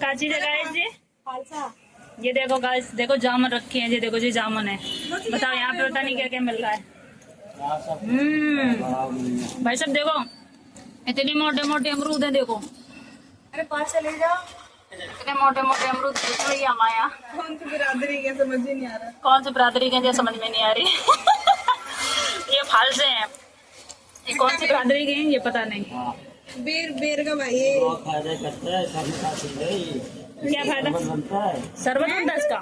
का चीज है गाइस जी? ये देखो गाइस, देखो जामुन रखे हैं, ये देखो जी जामुन है। बताओ यहाँ पे पता नहीं क्या क्या मिल रहा है। भाई साहब देखो, इतने मोटे मोटे अमरूद है, देखो। अरे पास से ले जाओ। इतने मोटे मोटे अमरूद देखो ये हमारे यहाँ। कौन सी बिरादरी के समझ ही नहीं आ रहा। कौन सी बिरादरी के जो समझ में नहीं आ रही। ये फल से हैं, ये कौन सी बिरादरी के हैं ये पता नहीं। बेर बेर का भाई ये फायदा करता है, क्या फायदा? बनता है, शरबत बनता है इसका?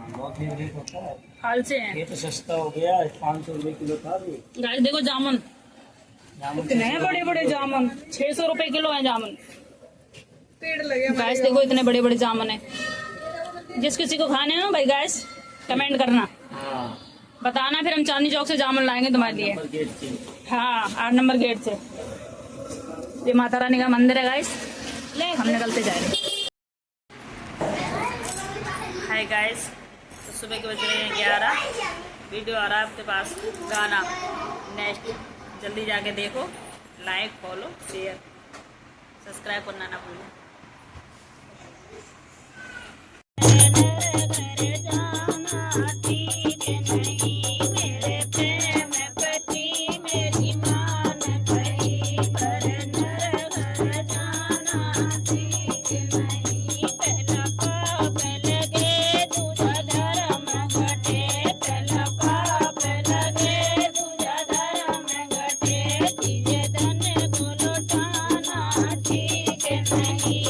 बहुत फेवरेट होता है। फल से हैं। ये तो सस्ता हो गया, 500 रुपए किलो था भी। गाइस देखो जामुन, इतने बड़े बड़े जामुन, 600 रुपए किलो है जामुन। पेड़ लगे गाइस देखो इतने बड़े बड़े जामुन है। जिस किसी को खाने हो भाई गाइस कमेंट करना, बताना, फिर हम चांदनी चौक से जामुन लाएंगे तुम्हारे लिए। गेट से। हाँ 8 नंबर गेट से। ये माता रानी का मंदिर है गाइस, हम निकलते जा रहे हैं। हाय गाइस, तो सुबह के बज रहे हैं 11। वीडियो आ रहा है आपके पास गाना नेक्स्ट, जल्दी जाके देखो। लाइक फॉलो शेयर सब्सक्राइब करना ना भूलें। नहीं